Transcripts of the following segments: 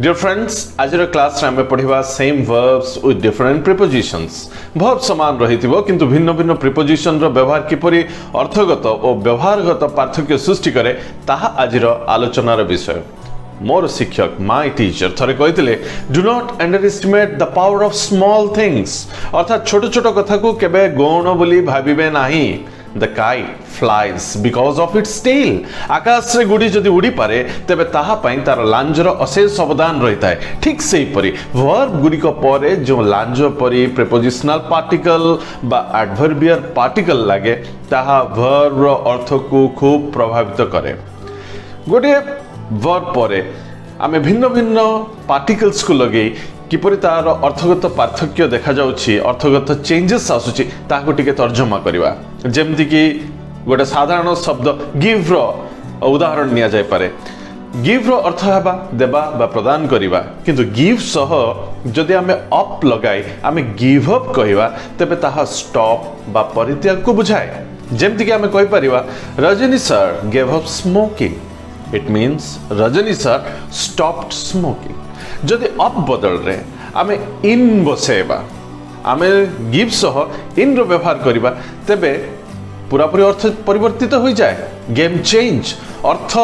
Dear friends, आज class रे हमें पढ़िबा same verbs with different prepositions. verb समान रहिथिबो किंतु भिन्न भिन्न preposition रो व्यवहार किपरि अर्थगत और व्यवहारगत पार्थक्य सृष्टि करे ताहा आजिर आलोचनार विषय. मोर शिक्षक माय टीचर थरे कहिथिले do not underestimate the power of small things. अर्थात छोट छोट कथा को केबे गौण बोली भाबिबे नाही. The kite flies because of its tail. आकाश रे गुडी जदि उड़ी पारे तेबे ताहा पई तार लांजर अशेष अवदान रहिता है. ठीक सेही परी वर्ब गुडी को परे जो लांज परी प्रीपोजिशनल पार्टिकल बा एडवर्बियल पार्टिकल लागे ताहा वर्ब रो अर्थ को खूब प्रभावित करे. गोटे वर्ब परे आमे भिन्न भिन्न पार्टिकल्स को लगे किपरि तार अर्थगत पार्थक्य देखा जाउछि, अर्थगत चेंजेस आसुछि ताको टिके तर्जमा करिवा. जेमति कि गोटे साधारण शब्द गिव रो उदाहरण निया जाय पारे. गिव रो अर्थ हेबा देबा बा प्रदान करिवा, किंतु गिव सह जदि आमे अप लगाई आमे गिव अप कहिवा तेबे ताहा स्टॉप बा परित्याग को बुझाए. जेमति कि आमे कहि परिवा Rajni sir gave up smoking. It means Rajni sir stopped smoking. जदि अप बदल रे आमे इन बसेबा, आमे गिव सह इन रो व्यवहार करिबा तेबे पूरापूरी अर्थ परिवर्तित हो जाए. गेम चेंज अर्थ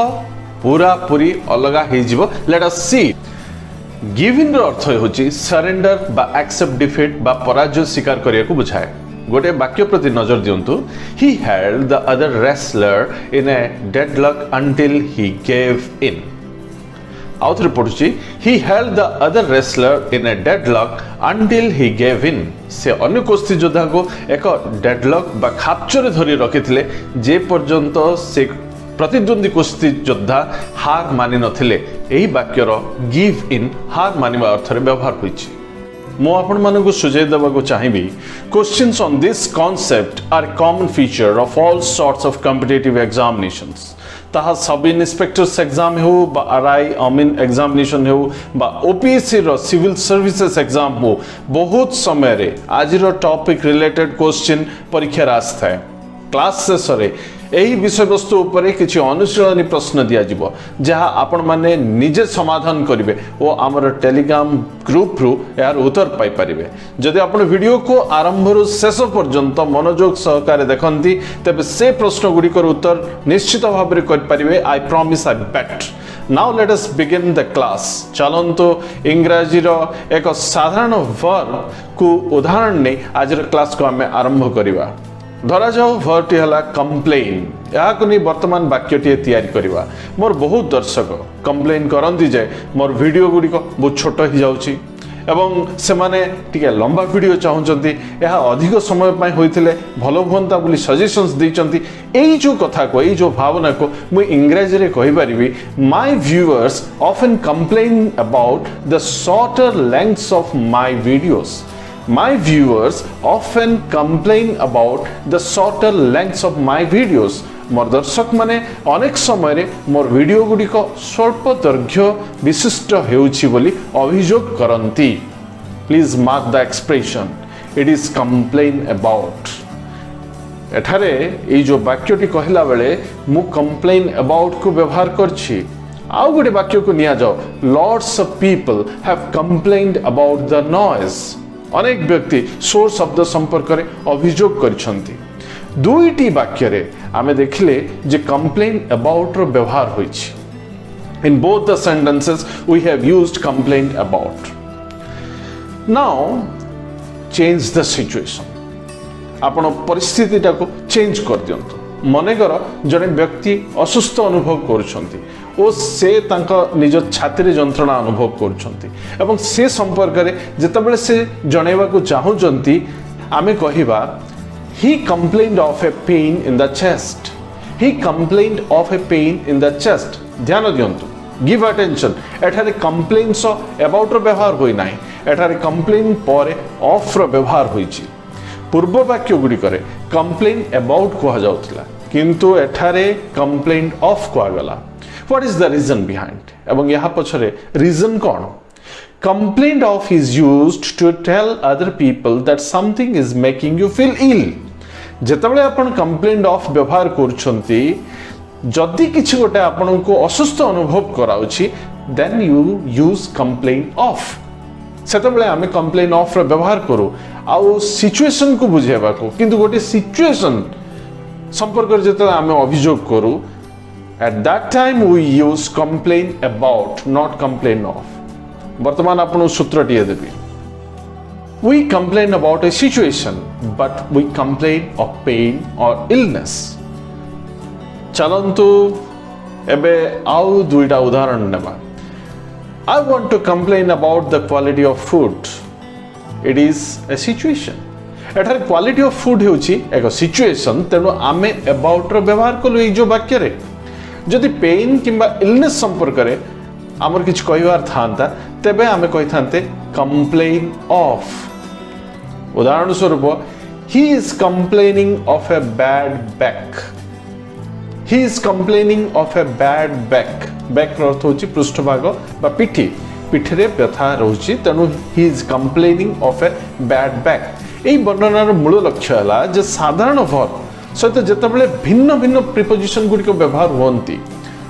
पूरापूरी अलगा हो जिवो. Let us C. Give in रो अर्थ होची सरेंडर बा एक्सेप्ट डिफीट बा पराजय स्वीकार करिया को बुझाए. गोटे वाक्य प्रति नजर दियंतु. He held the other wrestler in a deadlock until he gave in. आउथरे पढुची he held the other wrestler in a deadlock until he gave in. से अन्य कुस्ती योद्धा को एक डेडलॉक बा खापचरे धरी रखिथिले जे पर्यंत से प्रतिद्वंदी कुस्ती योद्धा हार मानि नथिले. एही वाक्यर गिव इन हार मानिबा अर्थरे व्यवहार होईची. मो आपण मानकु सुझाई देबाको चाहिबी. Questions on this concept are common feature of all sorts of competitive examinations. ताहा सब इंस्पेक्टर्स एग्जाम हो बा आरआई अमीन एग्जामिनेशन हो बा ओपीएससी रो सिविल सर्विसेज एग्जाम हो, बहुत समय रे आजिरो टॉपिक रिलेटेड क्वेश्चन परीक्षा रास्ता है. क्लास शेषरे एही विषय वस्तु उपरे किछि अनुशीलनी प्रश्न दिया जिवो जहा आपण माने निजे समाधान करिवे ओ हमर टेलीग्राम ग्रुप रु यार उत्तर पाई परिवे. जदि आपण वीडियो को आरंभ रु शेष पर्यंत मनोयोग सहकारे देखंती तबे से प्रश्न गुडी कर उत्तर निश्चित भाबरे कर परिवे. I promise, I bet. Now let us begin the class. चलंतो इंग्रजी रो एक साधारण वर्ब को उदाहरण नै आज रो क्लास को हमें आरंभ करिवा. धरा जाओ वर्ब टी हला कंप्लेन. यहाँ को नहीं वर्तमान वाक्यटी तैयारी करिवा. मोर बहुत दर्शक कंप्लेन करंती जे मोर वीडियो गुडी को बहुत छोट हो जाउची एवं से माने टिके लंबा वीडियो चाहउचंती. यह अधिक समय पय होइथिले भलो होंता बोली सजेशंस दैचंती. एई जो कथा को एई जो भावना को मु इंग्रजी रे कहि परिबी. My viewers often complain about the shorter lengths of my videos. My viewers often complain about the shorter lengths of my videos. मोर दर्शक माने अनेक समय रे मोर वीडियो गुडी को स्वल्प दैर्घ्य विशिष्ट हेउछि बोली अभियोग करंती. Please mark the expression. It is complain about. एठारे ए जो वाक्यटी कहला बेले मु कंप्लेन अबाउट को व्यवहार करछि. आउ गोटे वाक्य को निया जाओ. Lots of people have complained about the noise. अनेक व्यक्ति शोर शब्द संपर्क रे अभियोग करिसंती. दुईटी वाक्य रे आमे देखिले जे कंप्लेन अबाउट रो व्यवहार होइछि. In both the sentences we have used complain about. Now change the situation. आपण परिस्थितिटा को चेंज कर दियंतु. मनेकर जने व्यक्ति असुस्थ अनुभव करुछंती ओ से तांका निज छाती रे जंत्रणा अनुभव करुछंती एवं से संपर्क रे जेतबेले से जणेबा को चाहुचंती आमे कहिबा he complained of a pain in the chest. He complained of a pain in the chest. ध्यान दियंतु. Give attention. एठारे कंप्लेन सो अबाउट रो व्यवहार होई नाही. एठारे कंप्लेन परे ऑफ रो व्यवहार होईची. पूर्व वाक्य गुडी करे कंप्लेन अबाउट कहा जाउतला किंतु एठारे कंप्लेन ऑफ कहा गला. What is the reason behind? एवं यहाँ पछरे रीजन कौन? Complain of is used to tell other people that something is making you feel ill. जेतबेले आपण कंप्लेन ऑफ व्यवहार करछंती जदि किछि गोटे आपन को असुस्थ अनुभव कराउछि then you use complain of सेतबेले आमे complain of रे व्यवहार करू आउ सिचुएशन को बुझेबा को किंतु गोटे सिचुएशन संपर्क जेते आमे अभियोग करू at that time we use complain about not complain of वर्तमान आपन सूत्र TA Devi we complain about a situation but we complain of pain or illness चलंतु एबे आउ दुईटा उदाहरण नेबा I want to complain about the quality of food it is a situation एठार quality of food हेउची एक सिचुएशन तेनो आमे अबाउट रो व्यवहार कलु ए जो वाक्य रे जदि पेन किंबा इलनेस संपर्क रे हमर किछ कहिवार थांता तबे आमे कहि थांते कंप्लेन ऑफ उदाहरण स्वरूप he is complaining of a bad back he is complaining of a bad back back रो अर्थ होची पृष्ठभाग बा पिठी पिठरे व्यथा रहउची तेनु he is complaining of a bad back এই বর্ণনার মূল লক্ষ্য হলা যে সাধারণ ভার্ব সহিত যেতবেলে ভিন্ন ভিন্ন প্রিপোজিশন গুড়িক ব্যবহার হুঁতি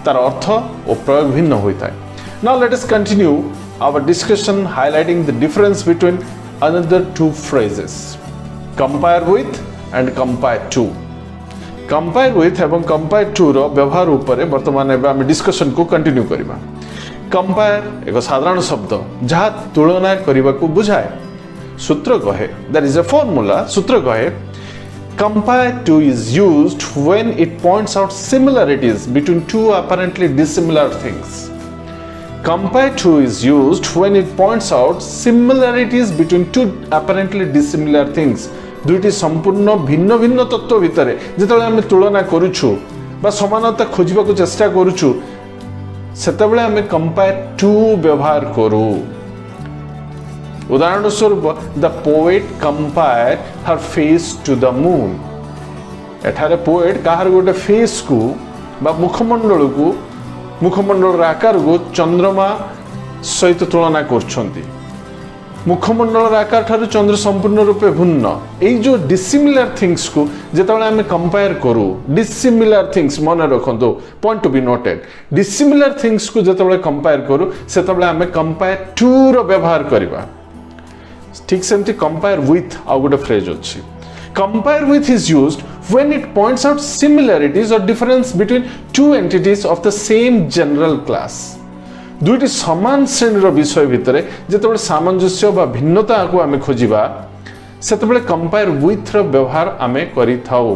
তার অর্থ ও প্রয়োগ ভিন্ন হইতায় now let us continue our discussion highlighting the difference between another two phrases compare with and compare to compare with এবং compare to র ব্যবহার উপরে বর্তমানে আমি ডিসকাশন কো কন্টিনিউ করিবা compare এক সাধারণ শব্দ যাহা তুলনা করিবাকু বুঝায় सूत्र कहे there is a formula सूत्र कहे compare to is used when it points out similarities between two apparently dissimilar things compare to is used when it points out similarities between two apparently dissimilar things দুইটি সম্পূর্ণ ভিন্ন ভিন্ন তত্ত্ব ভিতরে যেতବେଳେ আমি তুলনা করুছু বা সমানতা খোঁজিବାକୁ চেষ্টা করুছু সেতବେଳେ আমি compare to ব্যবহার করু उदाहरण स्वरूप the poet compare her face to the moon एठारे पोएट काहर गोटे फेस को बा मुखमंडल को मुखमंडल आकार को चंद्रमा सहित तुलना करछंती मुखमंडल आकार ठारू चंद्र संपूर्ण रूपे भिन्न एई जो डिसिमिलर थिंग्स को जेतबेले हमें कंपेयर करू डिसिमिलर थिंग्स मन रखंतो point to be noted dissimilar things को जेतबेले कंपेयर करू सेतबेले हमें कंपेयर टू रो व्यवहार करबा ठीक सेमती कंपेयर विथ आउ गोटे फ्रेज अछि compare with is used when it points out similarities or difference between two entities of the same general class दुईटी समान श्रेणीर विषय भितरे जेतेबेले सामंजस्य बा भिन्नता को आमे खोजिबा सेतेबेले कंपेयर विथ रो व्यवहार आमे करि थाउ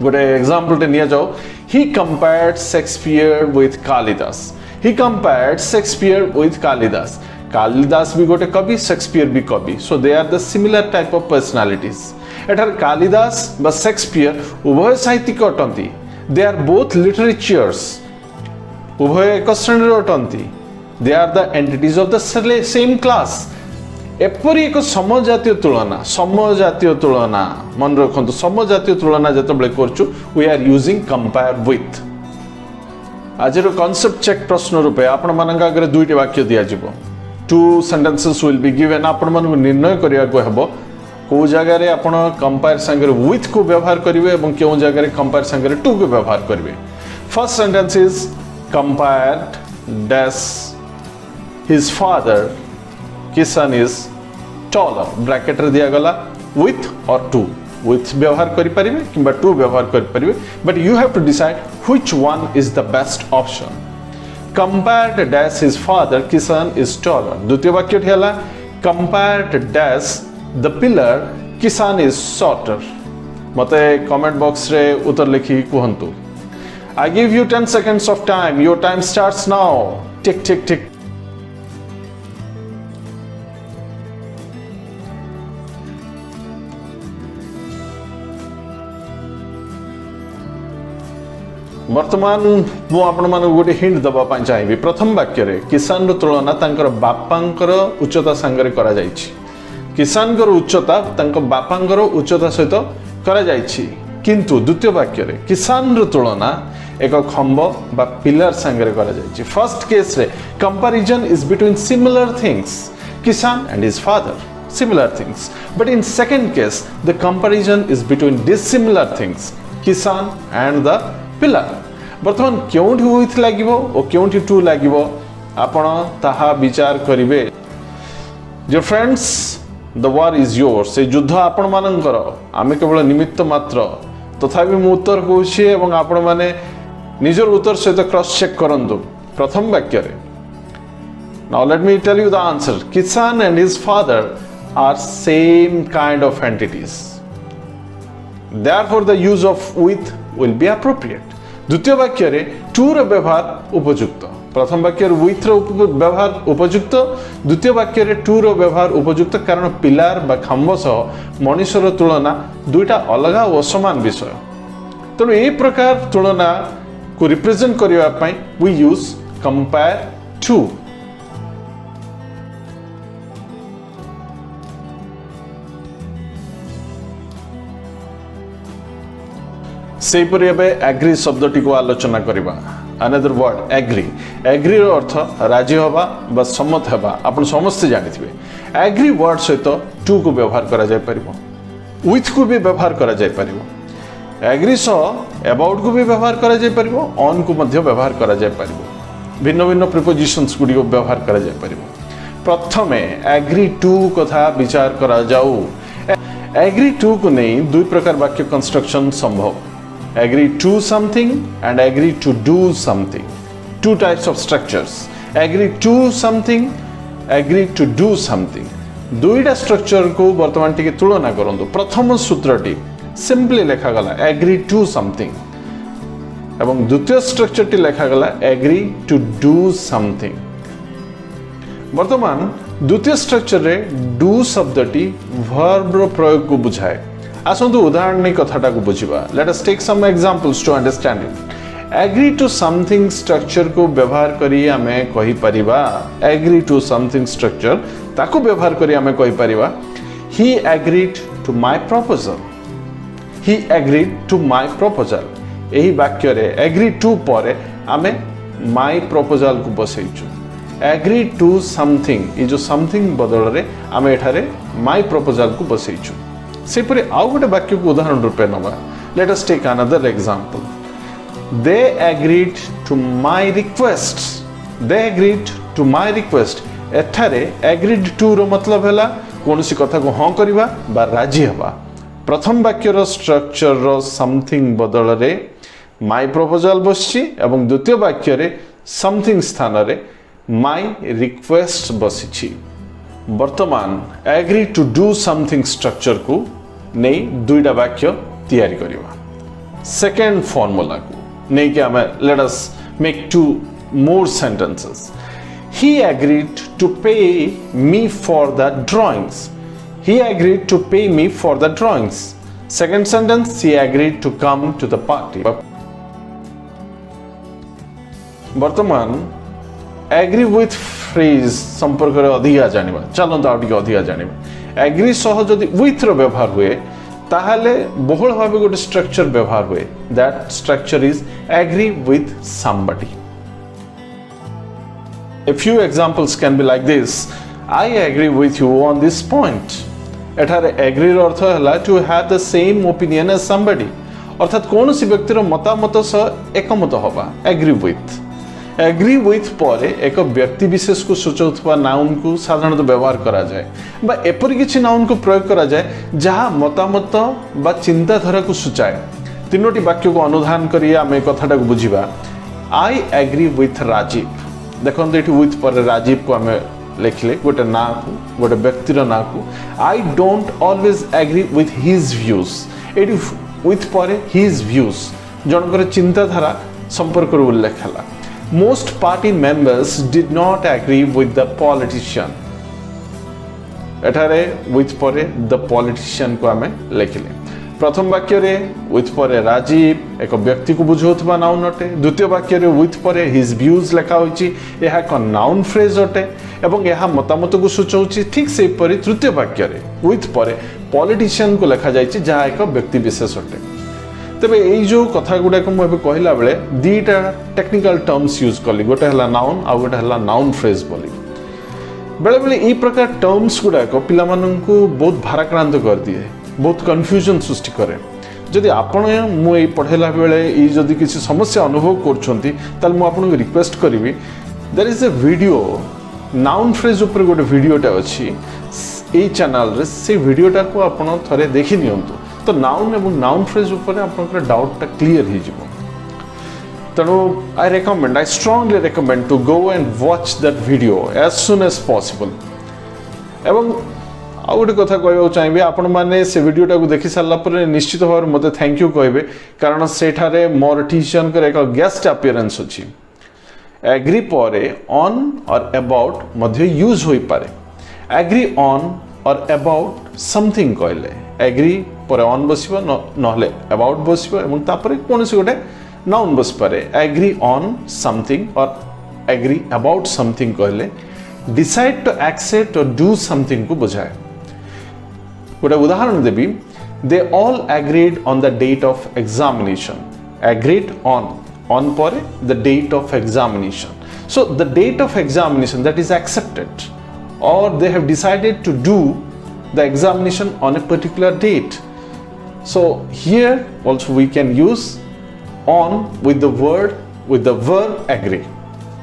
गोटे एग्जांपल ते निया जाओ he compared Shakespeare with Kalidas he compared Shakespeare with Kalidas Kalidas भी गोटे कवि शेक्सपियर भी कवि so they are the similar type of personalities एठार कालिदास बा शेक्सपियर उभय साहित्यिक अटंती दे आर बोथ लिटरेचर्स उभय एक श्रेणीर अटंती they are the entities of the same class एपरी एक समजातीय तुलना मन रखंतु समजातीय तुलना जेतबेले करछु we are using compare with आजर कांसेप्ट चेक प्रश्न रूपे आपण मानक आगे दुईटी वाक्य दिया जिवो two sentences will be given आपण मन निर्णय करिया को हेबो को जगह रे आपण कंपेयर संगे विथ को व्यवहार करिवे एवं केउ जगह रे कंपेयर संगे टू को व्यवहार करिवे first sentence is compared dash his father किसान is taller ब्रैकेट रे दिया गला with or to with व्यवहार करि परिबे किबा to व्यवहार करि परिबे but you have to decide which one is the best option compared dash his father kisan is taller द्वितीय वाक्य ठेला compared dash the pillar kisan is shorter मते कमेंट बॉक्स रे उत्तर लिखि कहंतु I give you 10 seconds of time your time starts now tick tick tick वर्तमान मु आपण मान गोटे हिंट दबा पाई चाहिए प्रथम वाक्य रे किसान रो तुलना तांकर बापांकर उच्चता संगे करा जायछि किसान कर उच्चता तांको बापांकर उच्चता सहित करा जायछि किंतु द्वितीय वाक्य रे किसान रो तुलना एक खंब बा पिलर संगे करा जायछि फर्स्ट केस रे comparison is between similar things किसान and his father similar things but in second case the comparison is between dissimilar things kisan and the pillar बर्तमान क्योंठी विथ लागिवो और क्योंठी टू लागिवो आपण ताहा विचार करिवे। Dear friends, the war is yours. ए युद्ध आपण मानकर, आमे केवल निमित्त मात्र। तथापि मु उत्तर कहूछि एवं आपण माने निजर उत्तर सहित क्रॉस चेक करंतु। प्रथम वाक्य रे, now let me tell you the answer. Kisan and his father are same kind of entities. Therefore the use of with will be appropriate. द्वितीय वाक्य रे to रो व्यवहार उपयुक्त। प्रथम वाक्य रे with रो व्यवहार उपयुक्त, द्वितीय वाक्य रे to रो व्यवहार उपयुक्त, कारण पिलार बा खाम्ब सह मनुष्यर तुलना दुईटा अलग और समान विषय। तेणु ए प्रकार तुलना को रिप्रेजेंट करबा पई we use compare to। सेपरि एबे एग्री शब्दटी को आलोचना करिबा। Another word agree. एग्री रो अर्थ राजी होबा बा सम्मत हेबा, आपण समस्त जानिथिबे। एग्री वर्ड सहित टू को व्यवहार करा जाय परिबो, विथ को भी व्यवहार करा जाय परिबो, एग्री सह अबाउट को भी व्यवहार करा जाय परिबो, ऑन को मध्य व्यवहार करा जाय परिबो। भिन्न भिन्न प्रिपोजिशंस गुडी को व्यवहार करा जाय परिबो। प्रथमे एग्री टू कथा विचार करा जाऊ। एग्री टू को नै दुई प्रकार वाक्य कंस्ट्रक्शन संभव। Agree to something and agree to do something. Two types of structures. Agree to something, agree to do something. दुईटा स्ट्रक्चर को वर्तमान टिके तुलना करंतु। प्रथम सूत्रटी सिंपली लेखा गला agree to something एवं द्वितीय स्ट्रक्चर टी लेखा गला agree to do something। वर्तमान द्वितीय स्ट्रक्चर रे do शब्दटी verb रो प्रयोग को बुझाए। आसंतु उदाहरण नै कथाटा को बुझिबा। Let us take some examples to understand it. Agree to something structure को व्यवहार करी आमे कहि परिबा। एग्री टू समथिंग स्ट्रक्चर ताको व्यवहार करी आमे कहि परिबा he agreed to my proposal. He agreed to my proposal. एही वाक्य रे एग्री टू परे आमे माय प्रपोजल को बसैछु। एग्री टू समथिंग, ई जो समथिंग बदल रे आमे एठारे माय प्रपोजल को बसैछु। सेपरि आउ गोटे वाक्य को उदाहरण रूपे नबा। Let us take another example. They agreed to my request. They agreed to my request. एठारे एग्रीड टू रो मतलब हैला कोनसी कथा को हां करबा बा राजी हबा। प्रथम वाक्य रो स्ट्रक्चर रो समथिंग बदल रे माय प्रपोजल बसछि एवं द्वितीय वाक्य रे समथिंग स्थान रे माय रिक्वेस्ट बसिछि। वर्तमान agree to do something structure को नहीं दुईटा वाक्य तैयारी करिवा। सेकेंड फॉर्मूला को नहीं कि हमें let us make two more sentences. He agreed to pay me for the drawings. He agreed to pay me for the drawings. Second sentence, he agreed to come to the party. वर्तमान agree with phrase संपर्क रे अधिका जानिबा। चलंत आ टिके अधिका जानिबा। Agree सह जदि with रो व्यवहार हुए ताहले बहुल भाबे गोटे स्ट्रक्चर व्यवहार हुए। That structure is agree with somebody. A few examples can be like this. I agree with you on this point. एठारे एग्री रो अर्थ हला to have the same opinion as somebody, अर्थात कोनोसी व्यक्ति रो मतामत सह एकमत होबा। Agree with. एग्री विथ पर एक व्यक्ति विशेष को सूचौथवा नाउन को साधारणतः व्यवहार करा जाए बा एपरि किछि नाउन को प्रयोग करा जाए जहा मतामत बा चिंताधारा को सूचाए। तीनोटी वाक्य को अनुधान करी आमे कथाटा को बुझिबा। I agree with Rajiv. देखो एठी विथ पर राजीव को आमे लिखले गोटे ना को गोटे व्यक्तिर ना को। I don't always agree with his views. एठी विथ पर हिज व्यूज जनकर चिंताधारा संपर्क रो उल्लेख हला। Most party members did not agree with the politician. एठारे with परे the politician को आमे लेखिले। प्रथम वाक्य रे with परे राजीव एक व्यक्ति को बुझौथबा नाउन अटे। द्वितीय वाक्य रे with परे his views लेखा होइछि, एहा एक नाउन फ्रेज अटे एवं एहा मतामत को सूचौछि। ठीक से परि तृतीय वाक्य रे with परे politician को लेखा जाइछि जहा एक व्यक्ति विशेष अटे। तबे एई जो कथा गुडा को मबे कहला बेले दीटा टेक्निकल टर्म्स यूज करली। गोटे हला नाउन आ गोटे हला नाउन फ्रेज बोली। बेले बेले ई प्रकार टर्म्स गुडा को पिला मानन को बहुत भाराक्रांत कर दिए, बहुत कंफ्यूजन सृष्टि करे। जदि आपण मु एई पढेला बेले ई जदि किछि समस्या अनुभव करछंती ताल मु आपन रिक्वेस्ट करबी there is a video noun phrase ऊपर गोटे वीडियोटा अच्छी ये चैनल रे से वीडियोटा को आपण थरे देखि नियंतु तो नाउन एवं नाउन फ्रेज ऊपर आपनकर डाउटटा क्लियर हो जिवो तेणु I strongly recommend to go and watch that video as soon as possible एवं आउ गोटे कथा कहवाक चाहिए आपण मैंने से वीडियोटा को देखि सारा पर निश्चित भाव में मत थैंक यू कहे कारण सेठारे मोर टीचर एक गेस्ट अपीयरेंस अच्छी एग्री पर ऑन और अबाउट मध्य यूज हो पारे एग्री ऑन और अबाउट समथिंग कहले एग्री पर ऑन बसिबो नहले अबाउट बसिबो एवं तापर कोनोसी गोटे नाउन बस पारे agree on something or agree about something कहले decide to accept or do something को बुझाए गोटे उदाहरण देवी they all agreed on the date of examination agreed on पर the date of examination so the date of examination that is accepted or they have decided to do the examination on a particular date. So here also we can use on with the verb agree.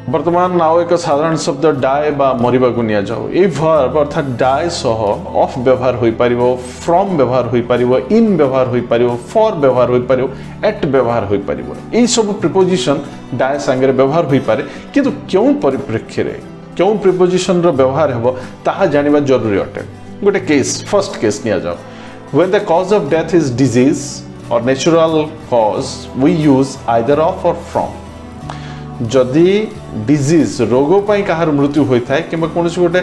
वर्तमान now एक साधारण शब्द die बा मरिबा को निया जाओ a verb अर्थात die सह ऑफ व्यवहार होई परिबो फ्रॉम व्यवहार होई परिबो इन व्यवहार होई परिबो फॉर व्यवहार होई परिबो एट व्यवहार होई परिबो ए सब प्रीपोजिशन डाई संगे व्यवहार होई पारे किंतु क्यों परिप्रेक्ष्य रे क्यों प्रीपोजिशन रो व्यवहार हेबो ताहा जानिबा जरूरी अटे गोटे केस फर्स्ट केस निया जाओ when the cause of death is disease or natural cause we use either of or from जदि डिजीज रोग पाई कहार मृत्यु होता है कि कौन गोटे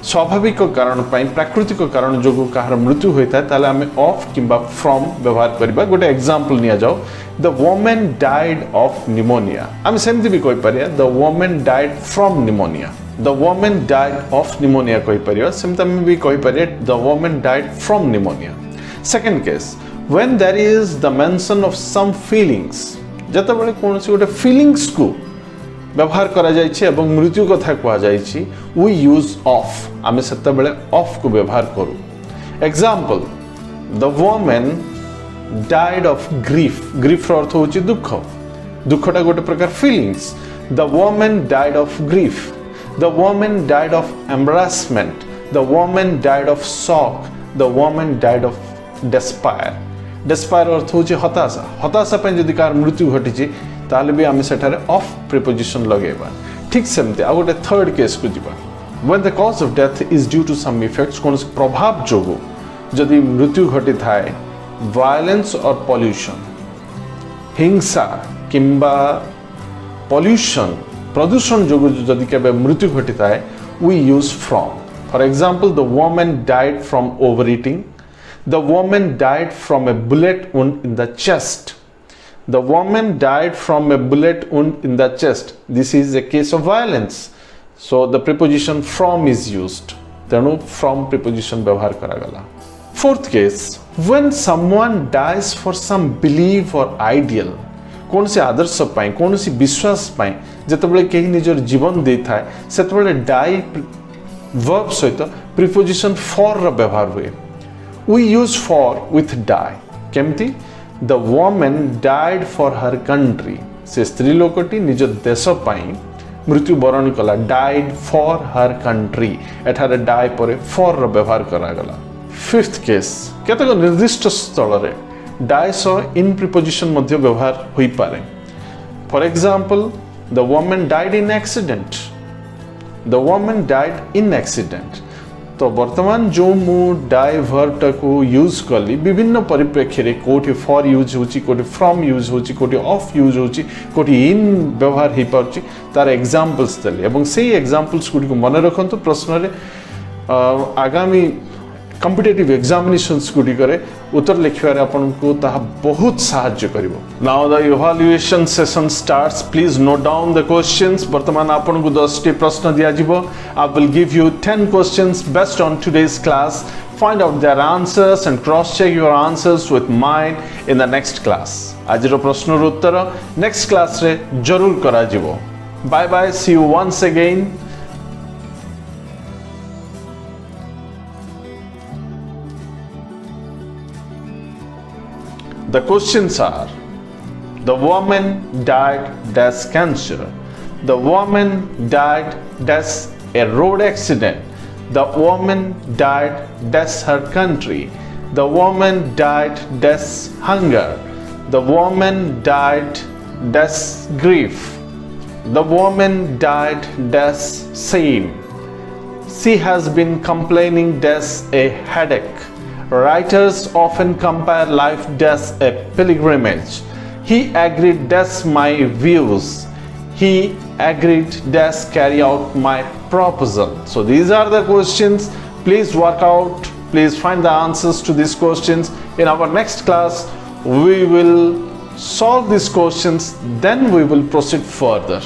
स्वाभाविक कारण प्राकृतिक कारण जो कहार मृत्यु होता है ताले आमे ऑफ किंबा फ्रॉम व्यवहार करबा गोटे एग्जांपल निया जाओ the woman died of pneumonia आमे सेमति भी कहि परिया the woman died from pneumonia the woman died of pneumonia कहि परिया सेमति आमे भी कहि परिया the woman died from pneumonia second case when there is the mention of some feelings जते बेले कोनसी गोटे फीलिंग्स को व्यवहार करा जाइछि एवं मृत्यु कथा कहा जाइछि वी यूज ऑफ आमे सेते बेले ऑफ को व्यवहार करू example the woman died of grief grief रो अर्थ होछि दुख दुखटा गोटे प्रकार feelings the woman died of grief the woman died of embarrassment the woman died of shock the woman died of despair despair अर्थ होछि हताशा हताशा पे जदि कार मृत्यु घटिछि ताले भी आमे सेठारे ऑफ प्रीपोजिशन लगेबा ठीक सेमते आ गोटे थर्ड केस को जिबा when the cause of death is due to some effects कोन प्रभाव जोगो जदि मृत्यु घटि थाए वायलेंस और पॉल्यूशन हिंसा किंबा पॉल्यूशन प्रदूषण जोगो जदि केबे मृत्यु घटि थाए we use from for example the woman died from overeating the woman died from a bullet wound in the chest the woman died from a bullet wound in the chest this is a case of violence so the preposition from is used tenu from preposition व्यवहार करा गला fourth case when someone dies for some belief or ideal कौन से आदर्श पाई कौन सी विश्वास पाई जतबेले केही निजर जीवन दे थाए सेतबेले डाई वर्ब सहित preposition for रो व्यवहार हुए we use for with die केमती the woman died for her country से स्त्री लोकटी निज देश पाई मृत्यु वरण कला died for her country एठारे die पर for रो व्यवहार करा गला फिफ्थ केस केतक निर्दिष्ट स्थल रे die सो in preposition मध्य व्यवहार होई पारे for example the woman died in accident the woman died in accident तो वर्तमान जो मु डाई वर्ब टाको यूज कली विभिन्न परिप्रेक्षी रे कोठी फॉर यूज होची कोठी फ्रॉम यूज होची कोठी ऑफ यूज होची कोठी इन व्यवहार ही पाउची तार एग्जांपल्स देले एवं सेही एग्जांपल्स गुडी को मन रखंतु प्रश्न रे आगामी कॉम्पिटिटिव एग्जामिनेशंस गुडी करे उत्तर लिखिबार आपन को ताहा बहुत सहाय्य करिवो now the evaluation session starts please note down the questions वर्तमान आपन को 10 टी प्रश्न दिया जिवो I will give you 10 questions based on today's class find out their answers and cross check your answers with mine in the next class आज रो प्रश्न रो उत्तर नेक्स्ट क्लास रे जरूर करा जिवो bye bye see you once again The questions are: the woman died dash cancer. The woman died death a road accident. The woman died death her country. The woman died death hunger. The woman died death grief. The woman died death shame. She has been complaining death a headache. Writers often compare life death a pilgrimage. He agreed death my views. He agreed death carry out my proposal. So these are the questions. Please work out. Please find the answers to these questions. In our next class, we will solve these questions. Then we will proceed further.